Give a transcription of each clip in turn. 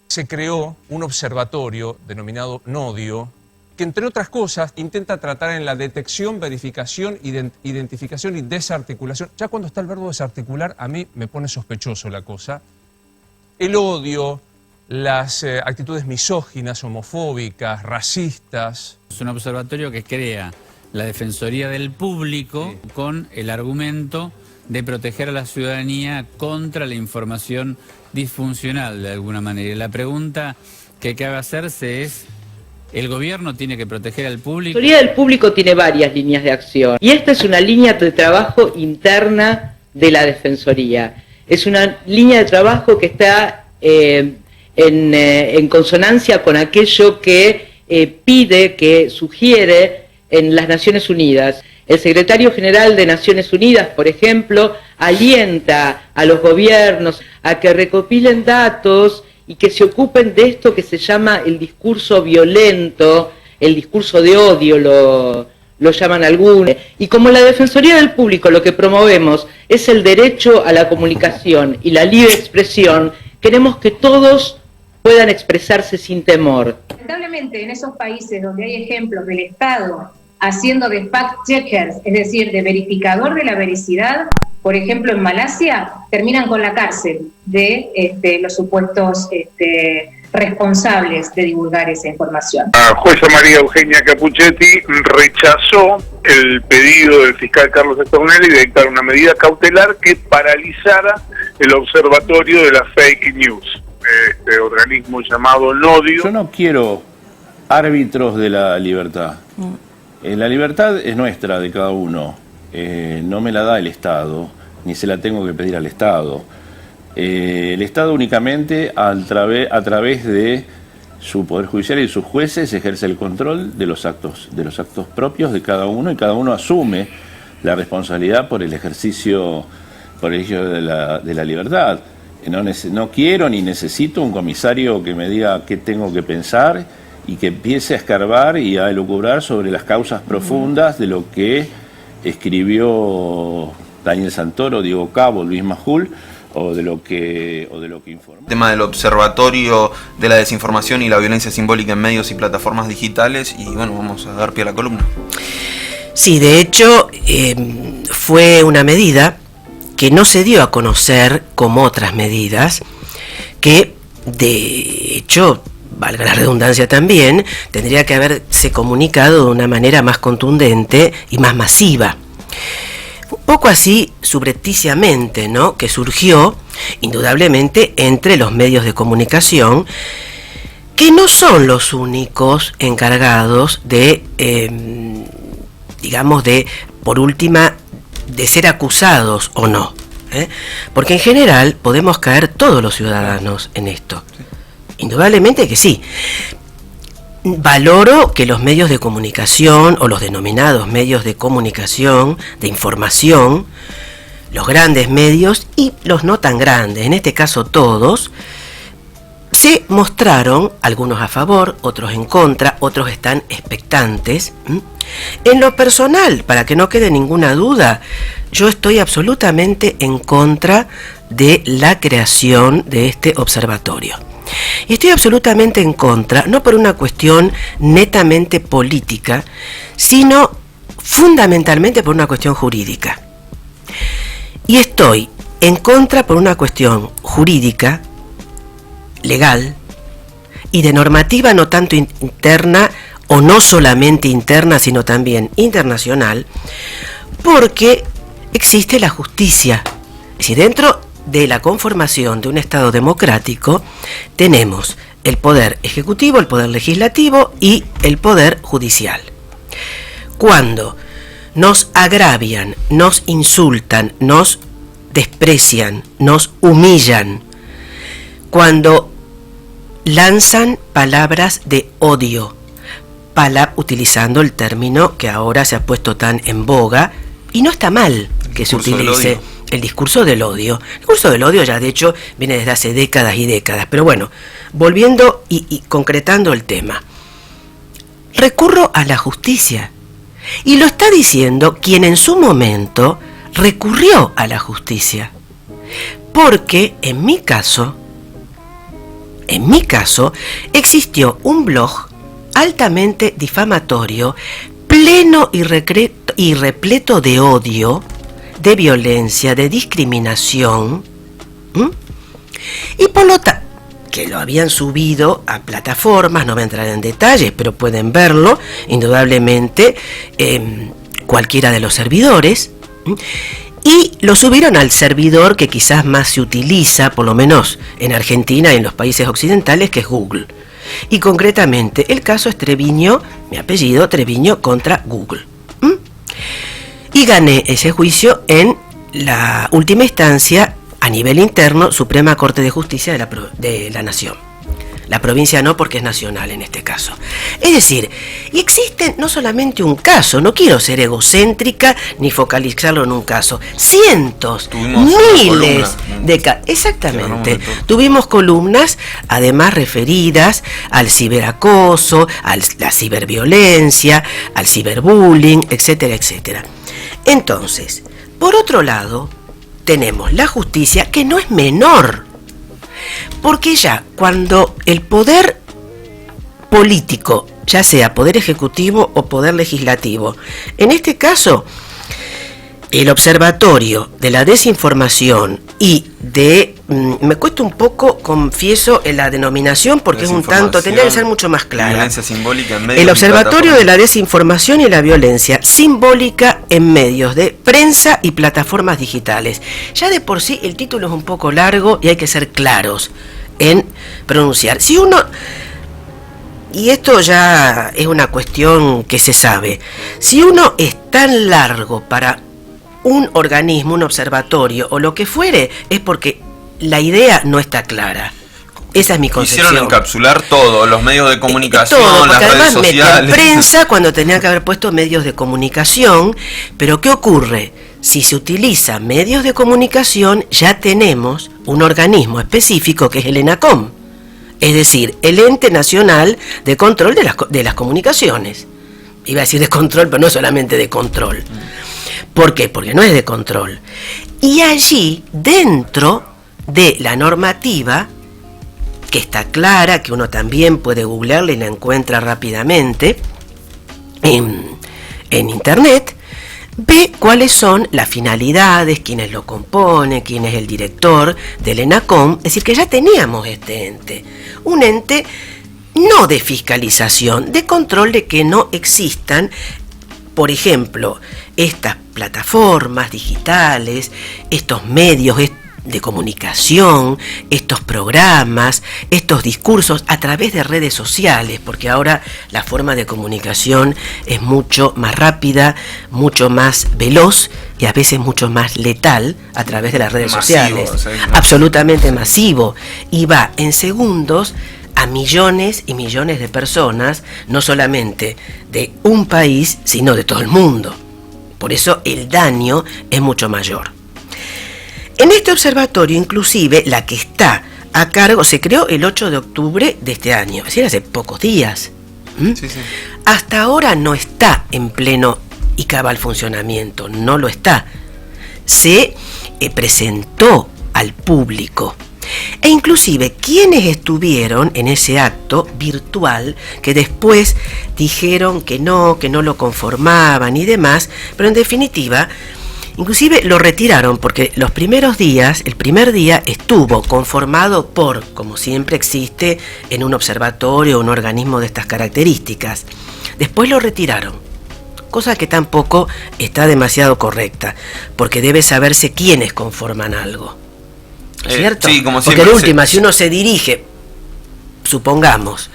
se creó un observatorio denominado Nodio, que entre otras cosas intenta tratar en la detección, verificación, identificación y desarticulación. Ya cuando está el verbo desarticular, a mí me pone sospechoso la cosa. El odio, las actitudes misóginas, homofóbicas, racistas. Es un observatorio que crea la Defensoría del Público con el argumento de proteger a la ciudadanía contra la información disfuncional de alguna manera. Y la pregunta que cabe hacerse es: ¿el gobierno tiene que proteger al público? La Defensoría del Público tiene varias líneas de acción y esta es una línea de trabajo interna de la Defensoría. Es una línea de trabajo que está en consonancia con aquello que pide, que sugiere en las Naciones Unidas. El secretario general de Naciones Unidas, por ejemplo, alienta a los gobiernos a que recopilen datos y que se ocupen de esto que se llama el discurso violento, el discurso de odio, lo llaman algunos. Y como la Defensoría del Público lo que promovemos es el derecho a la comunicación y la libre expresión, queremos que todos puedan expresarse sin temor. Lamentablemente en esos países donde hay ejemplos del Estado haciendo de fact-checkers, es decir, de verificador de la veracidad, por ejemplo en Malasia, terminan con la cárcel de los supuestos responsables de divulgar esa información. La jueza María Eugenia Capuchetti rechazó el pedido del fiscal Carlos Stornelli de dictar una medida cautelar que paralizara el observatorio de las fake news, este organismo llamado Nodio. Yo no quiero árbitros de la libertad. La libertad es nuestra, de cada uno. No me la da el Estado, ni se la tengo que pedir al Estado. El Estado únicamente a través de su Poder Judicial y sus jueces ejerce el control de los actos propios de cada uno, y cada uno asume la responsabilidad por el ejercicio de la libertad. No quiero ni necesito un comisario que me diga qué tengo que pensar y que empiece a escarbar y a elucubrar sobre las causas profundas de lo que escribió Daniel Santoro, Diego Cabo, Luis Majul, o de lo que informó. El tema del observatorio de la desinformación y la violencia simbólica en medios y plataformas digitales, y bueno, vamos a dar pie a la columna. Sí, de hecho, fue una medida que no se dio a conocer como otras medidas, que de hecho, valga la redundancia también, tendría que haberse comunicado de una manera más contundente y más masiva. Un poco así, subrepticiamente, ¿no?, que surgió indudablemente entre los medios de comunicación, que no son los únicos encargados de, digamos, por última, de ser acusados o no, porque en general podemos caer todos los ciudadanos en esto. Indudablemente que sí. Valoro que los medios de comunicación, o los denominados medios de comunicación, de información, los grandes medios y los no tan grandes, en este caso todos, se mostraron, algunos a favor, otros en contra, otros están expectantes. En lo personal, para que no quede ninguna duda, yo estoy absolutamente en contra de la creación de este observatorio. Y estoy absolutamente en contra, no por una cuestión netamente política, sino fundamentalmente por una cuestión jurídica. Y estoy en contra por una cuestión jurídica, legal, y de normativa no tanto interna, o no solamente interna, sino también internacional, porque existe la justicia. Si dentro de la conformación de un Estado democrático tenemos el poder ejecutivo, el poder legislativo y el poder judicial. Cuando nos agravian, nos insultan, nos desprecian, nos humillan, cuando lanzan palabras de odio, utilizando el término que ahora se ha puesto tan en boga, y no está mal que se utilice el discurso del odio. El discurso del odio ya de hecho viene desde hace décadas y décadas, pero bueno, volviendo y concretando el tema, recurro a la justicia, y lo está diciendo quien en su momento recurrió a la justicia, porque en mi caso en mi caso, existió un blog altamente difamatorio, pleno y repleto de odio, de violencia, de discriminación, y por lo tanto, que lo habían subido a plataformas, no voy a entrar en detalles, pero pueden verlo, indudablemente, cualquiera de los servidores, y lo subieron al servidor que quizás más se utiliza, por lo menos en Argentina y en los países occidentales, que es Google. Y concretamente, el caso es Treviño, mi apellido, Treviño contra Google. Y gané ese juicio en la última instancia, a nivel interno, Suprema Corte de Justicia de la Nación. La provincia no, porque es nacional en este caso. Es decir, y existe no solamente un caso, no quiero ser egocéntrica ni focalizarlo en un caso, cientos, miles de casos. Exactamente. Tuvimos columnas, además referidas al ciberacoso, a la ciberviolencia, al ciberbullying, etcétera, etcétera. Entonces, por otro lado, tenemos la justicia, que no es menor, porque ya cuando el poder político, ya sea poder ejecutivo o poder legislativo, en este caso el Observatorio de la Desinformación y de, me cuesta un poco, confieso, en la denominación, porque es un tanto, tendría que ser mucho más clara. Violencia simbólica en medios. El Observatorio de la Desinformación y la Violencia Simbólica en medios de prensa y plataformas digitales. Ya de por sí el título es un poco largo y hay que ser claros en pronunciar. Si uno, y esto ya es una cuestión que se sabe, si uno es tan largo para un organismo, un observatorio o lo que fuere, es porque la idea no está clara. Esa es mi concepción. Quisieron encapsular todo, los medios de comunicación, todo, las redes sociales. Meten prensa cuando tenía que haber puesto medios de comunicación, pero ¿qué ocurre? Si se utiliza medios de comunicación, ya tenemos un organismo específico que es el ENACOM, es decir, el Ente Nacional de Control de las Comunicaciones. Iba a decir de control, pero no solamente de control. ¿Por qué? Porque no es de control. Y allí, dentro de la normativa, que está clara, que uno también puede googlearla y la encuentra rápidamente en internet, ve cuáles son las finalidades, quiénes lo componen, quién es el director del ENACOM. Es decir, que ya teníamos este ente. Un ente no de fiscalización, de control de que no existan, por ejemplo, estas plataformas digitales, estos medios de comunicación, estos programas, estos discursos a través de redes sociales, porque ahora la forma de comunicación es mucho más rápida, mucho más veloz y a veces mucho más letal a través de las redes sociales. Absolutamente masivo, y va en segundos a millones y millones de personas, no solamente de un país, sino de todo el mundo. Por eso el daño es mucho mayor. En este observatorio, inclusive, la que está a cargo, se creó el 8 de octubre de este año, es decir, hace pocos días. Sí. Hasta ahora no está en pleno y cabal funcionamiento, no lo está. Se presentó al público. E inclusive quienes estuvieron en ese acto virtual, que después dijeron que no lo conformaban y demás, pero en definitiva, inclusive lo retiraron porque los primeros días, el primer día estuvo conformado por, como siempre existe en un observatorio o un organismo de estas características. Después lo retiraron, cosa que tampoco está demasiado correcta, porque debe saberse quiénes conforman algo. ¿Cierto? Sí, como porque siempre, de última, si uno se dirige, supongamos,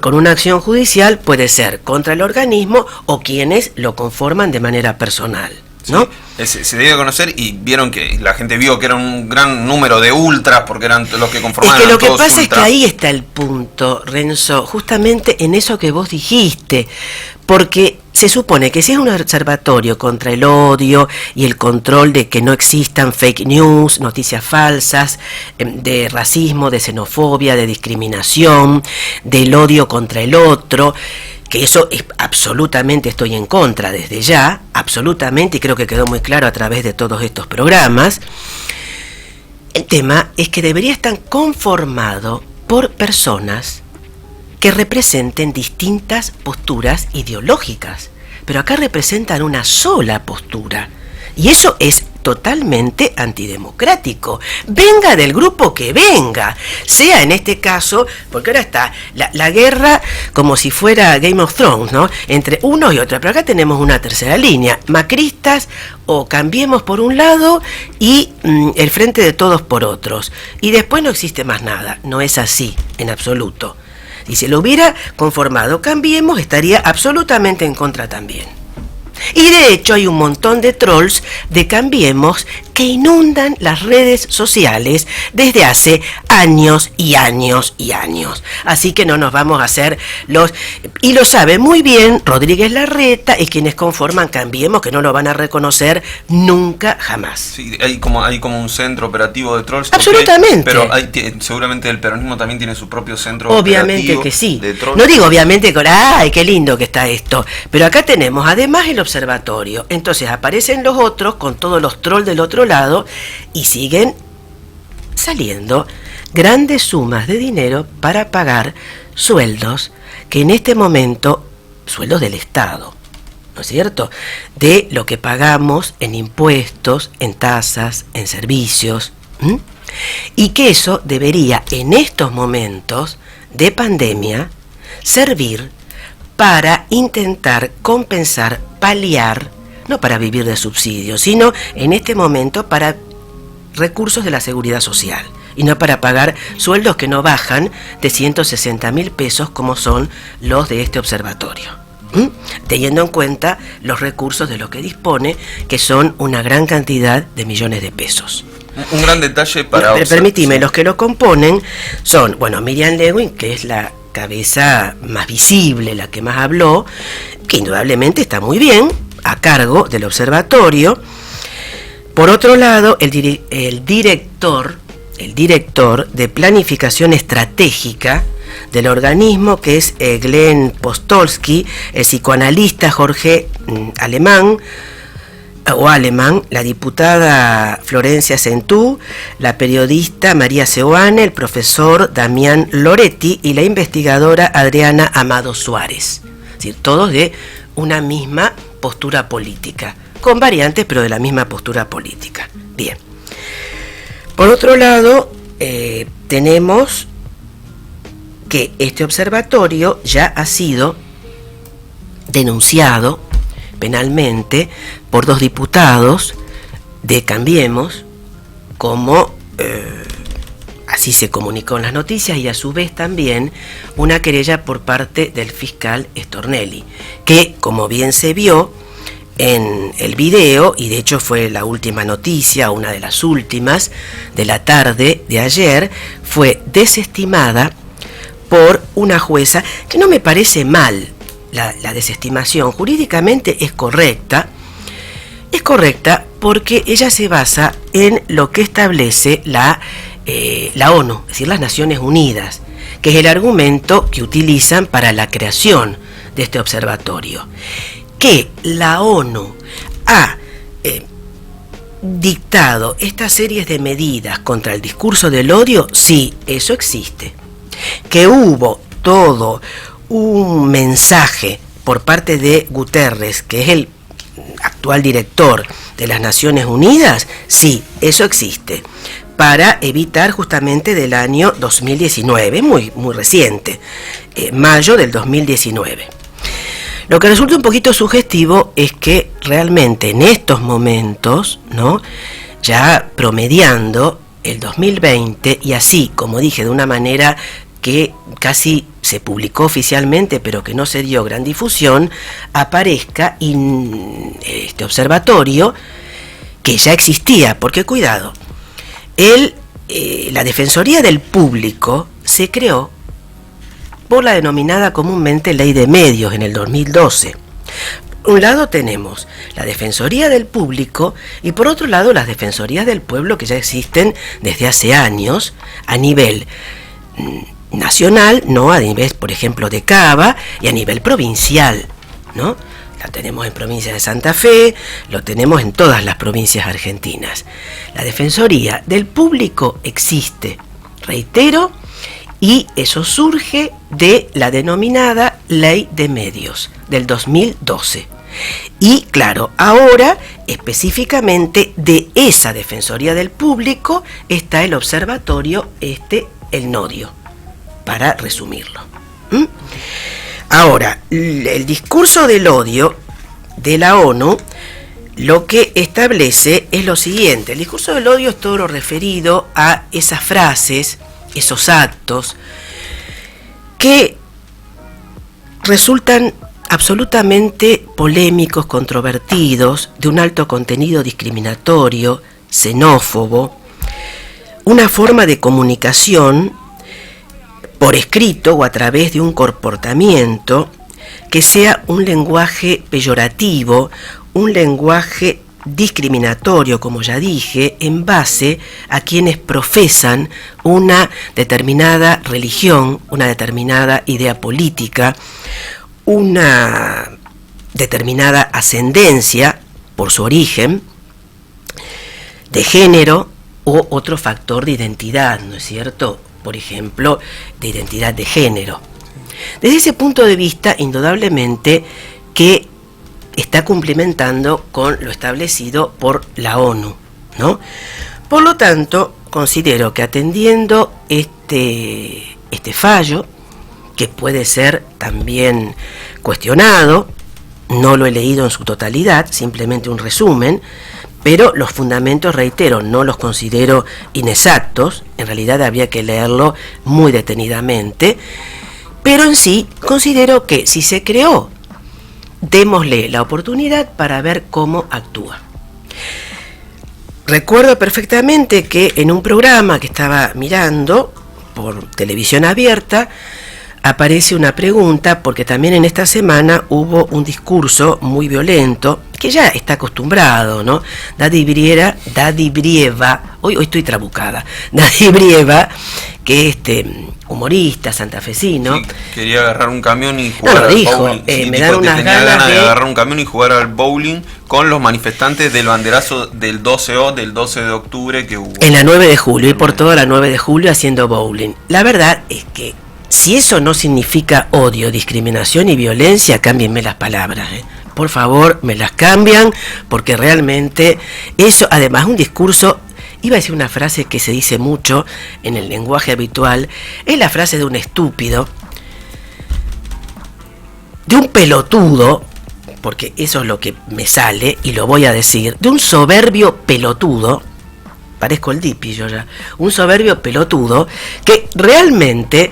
con una acción judicial, puede ser contra el organismo o quienes lo conforman de manera personal, ¿no? Sí, se debe conocer, y vieron que la gente vio que era un gran número de ultras, porque eran los que conformaban. Es que lo que pasa es que ahí está el punto, Renzo, justamente en eso que vos dijiste, porque se supone que si es un observatorio contra el odio y el control de que no existan fake news, noticias falsas, de racismo, de xenofobia, de discriminación, del odio contra el otro, que eso es absolutamente, estoy en contra desde ya, absolutamente, y creo que quedó muy claro a través de todos estos programas. El tema es que debería estar conformado por personas que representen distintas posturas ideológicas, pero acá representan una sola postura, y eso es totalmente antidemocrático, venga del grupo que venga, sea en este caso, porque ahora está la guerra como si fuera Game of Thrones, ¿no?, entre unos y otros, pero acá tenemos una tercera línea, macristas o Cambiemos por un lado y el Frente de Todos por otros, y después no existe más nada. No es así en absoluto. Si se lo hubiera conformado Cambiemos, estaría absolutamente en contra también. Y de hecho hay un montón de trolls de Cambiemos que inundan las redes sociales desde hace años y años y años. Así que no nos vamos a hacer los... Y lo sabe muy bien Rodríguez Larreta y quienes conforman Cambiemos, que no lo van a reconocer nunca jamás. Sí, hay como un centro operativo de trolls. Absolutamente. Pero seguramente el peronismo también tiene su propio centro obviamente operativo que sí. De trolls. No digo obviamente con, ¡ay, qué lindo que está esto! Pero acá tenemos además el observatorio. Entonces aparecen los otros con todos los trolls del otro lado y siguen saliendo grandes sumas de dinero para pagar sueldos que en este momento, sueldos del Estado, ¿no es cierto?, de lo que pagamos en impuestos, en tasas, en servicios, y que eso debería en estos momentos de pandemia servir para intentar compensar, paliar, no para vivir de subsidios, sino en este momento para recursos de la seguridad social y no para pagar sueldos que no bajan de 160.000 pesos como son los de este observatorio, teniendo en cuenta los recursos de los que dispone, que son una gran cantidad de millones de pesos. Un gran detalle para... Permitime, los que lo componen son, bueno, Miriam Lewin, que es la cabeza más visible, la que más habló, que indudablemente está muy bien, a cargo del observatorio. Por otro lado, el director de planificación estratégica del organismo, que es Glenn Postolsky, el psicoanalista Jorge Alemán, la diputada Florencia Centú, la periodista María Seoane, el profesor Damián Loretti y la investigadora Adriana Amado Suárez. Es decir, todos de una misma postura política, con variantes, pero de la misma postura política. Bien. Por otro lado, tenemos que este observatorio ya ha sido denunciado penalmente por 2 diputados de Cambiemos, como así se comunicó en las noticias, y a su vez también una querella por parte del fiscal Stornelli, que, como bien se vio en el video, y de hecho fue la última noticia, una de las últimas de la tarde de ayer, fue desestimada por una jueza, que no me parece mal. La desestimación jurídicamente es correcta porque ella se basa en lo que establece la ONU, es decir, las Naciones Unidas, que es el argumento que utilizan para la creación de este observatorio. Que la ONU ha dictado estas series de medidas contra el discurso del odio, sí, eso existe. Que hubo todo un mensaje por parte de Guterres, que es el actual director de las Naciones Unidas, sí, eso existe, para evitar justamente del año 2019, muy reciente, mayo del 2019. Lo que resulta un poquito sugestivo es que realmente en estos momentos, ¿no?, ya promediando el 2020, y así, como dije, de una manera que casi se publicó oficialmente, pero que no se dio gran difusión, aparezca este observatorio que ya existía, porque cuidado, la Defensoría del Público se creó por la denominada comúnmente Ley de Medios en el 2012. Por un lado tenemos la Defensoría del Público y por otro lado las Defensorías del Pueblo, que ya existen desde hace años a nivel nacional, no a nivel, por ejemplo, de Cava, y a nivel provincial, ¿no? La tenemos en provincia de Santa Fe, lo tenemos en todas las provincias argentinas. La Defensoría del Público existe, reitero, Y eso surge de la denominada Ley de Medios del 2012. Y claro, ahora específicamente de esa Defensoría del Público está el observatorio, el Nodio, para resumirlo. Ahora, el discurso del odio de la ONU lo que establece es lo siguiente: el discurso del odio es todo lo referido a esas frases, esos actos que resultan absolutamente polémicos, controvertidos, de un alto contenido discriminatorio, xenófobo, una forma de comunicación por escrito o a través de un comportamiento que sea un lenguaje peyorativo, un lenguaje discriminatorio, como ya dije, en base a quienes profesan una determinada religión, una determinada idea política, una determinada ascendencia por su origen, de género o otro factor de identidad, ¿no es cierto? Por ejemplo, de identidad de género. Desde ese punto de vista, indudablemente que está cumplimentando con lo establecido por la ONU, ¿no? Por lo tanto, considero que atendiendo este fallo, que puede ser también cuestionado, no lo he leído en su totalidad, simplemente un resumen, pero los fundamentos, reitero, no los considero inexactos, en realidad habría que leerlo muy detenidamente, pero en sí considero que si se creó, démosle la oportunidad para ver cómo actúa. Recuerdo perfectamente que en un programa que estaba mirando por televisión abierta, aparece una pregunta, porque también en esta semana hubo un discurso muy violento, que ya está acostumbrado, ¿no? Dadi Brieva, hoy estoy trabucada, Dadi Brieva, que es humorista santafesino. Sí, quería agarrar un camión y jugar al bowling. Sí, me dan unas ganas de agarrar un camión y jugar al bowling con los manifestantes del banderazo del 12O, del 12 de octubre que hubo. En la 9 de julio, y por toda la 9 de julio haciendo bowling. La verdad es que si eso no significa odio, discriminación y violencia, cámbienme las palabras, Por favor, me las cambian, porque realmente eso, además, un discurso, iba a decir una frase que se dice mucho en el lenguaje habitual, es la frase de un estúpido, de un pelotudo, porque eso es lo que me sale y lo voy a decir, de un soberbio pelotudo, parezco el Dipi yo ya, un soberbio pelotudo que realmente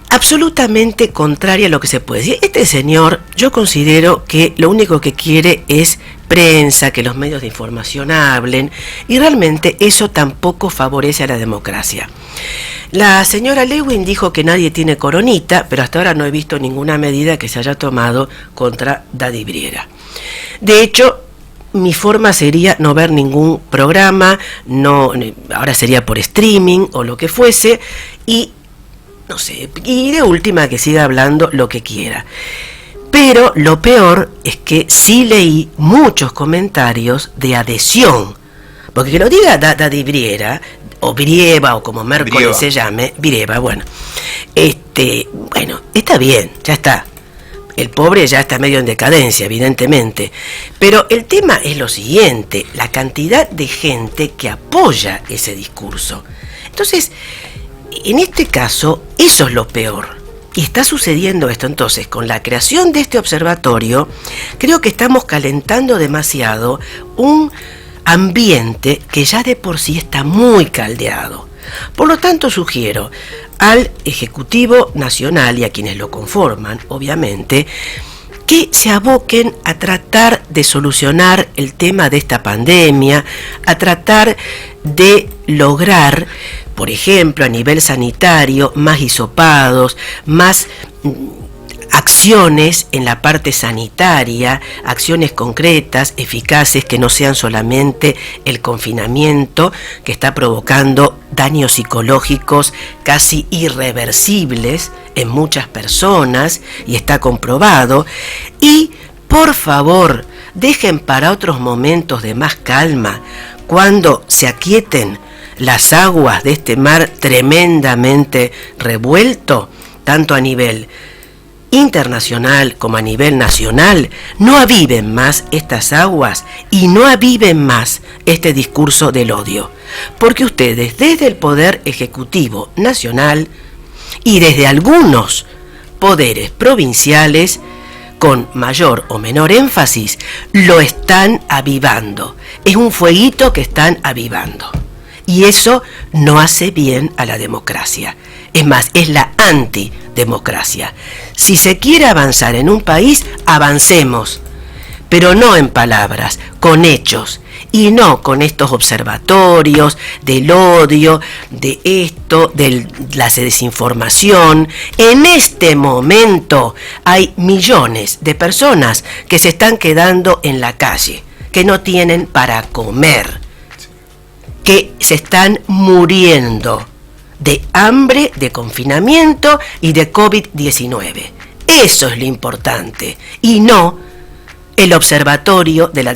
absolutamente contraria a lo que se puede decir. Este señor, yo considero que lo único que quiere es prensa, que los medios de información hablen, y realmente eso tampoco favorece a la democracia. La señora Lewin dijo que nadie tiene coronita, pero hasta ahora no he visto ninguna medida que se haya tomado contra Dadi Brieva. De hecho, mi forma sería no ver ningún programa, ahora sería por streaming o lo que fuese, y no sé, y de última que siga hablando lo que quiera. Pero lo peor es que sí leí muchos comentarios de adhesión, porque que lo diga Dadi Brieva, o Brieva, o como Mércoles se llame, Brieva, bueno, está bien, ya está. El pobre ya está medio en decadencia, evidentemente. Pero el tema es lo siguiente, la cantidad de gente que apoya ese discurso. Entonces, en este caso, eso es lo peor. Y está sucediendo esto. Entonces, con la creación de este observatorio, creo que estamos calentando demasiado un ambiente que ya de por sí está muy caldeado. Por lo tanto, sugiero al Ejecutivo Nacional y a quienes lo conforman, obviamente, que se aboquen a tratar de solucionar el tema de esta pandemia, a tratar de lograr, por ejemplo, a nivel sanitario, más hisopados, más acciones en la parte sanitaria, acciones concretas, eficaces, que no sean solamente el confinamiento que está provocando daños psicológicos casi irreversibles en muchas personas, y está comprobado. Y, por favor, dejen para otros momentos de más calma, cuando se aquieten las aguas de este mar tremendamente revuelto, tanto a nivel internacional como a nivel nacional, no aviven más estas aguas y no aviven más este discurso del odio. Porque ustedes, desde el Poder Ejecutivo Nacional y desde algunos poderes provinciales, con mayor o menor énfasis, lo están avivando. Es un fueguito que están avivando. Y eso no hace bien a la democracia. Es más, es la antidemocracia. Si se quiere avanzar en un país, avancemos, pero no en palabras, con hechos, y no con estos observatorios del odio, de esto, de la desinformación. En este momento hay millones de personas que se están quedando en la calle, que no tienen para comer, que se están muriendo de hambre, de confinamiento y de COVID-19. Eso es lo importante, y no el observatorio de la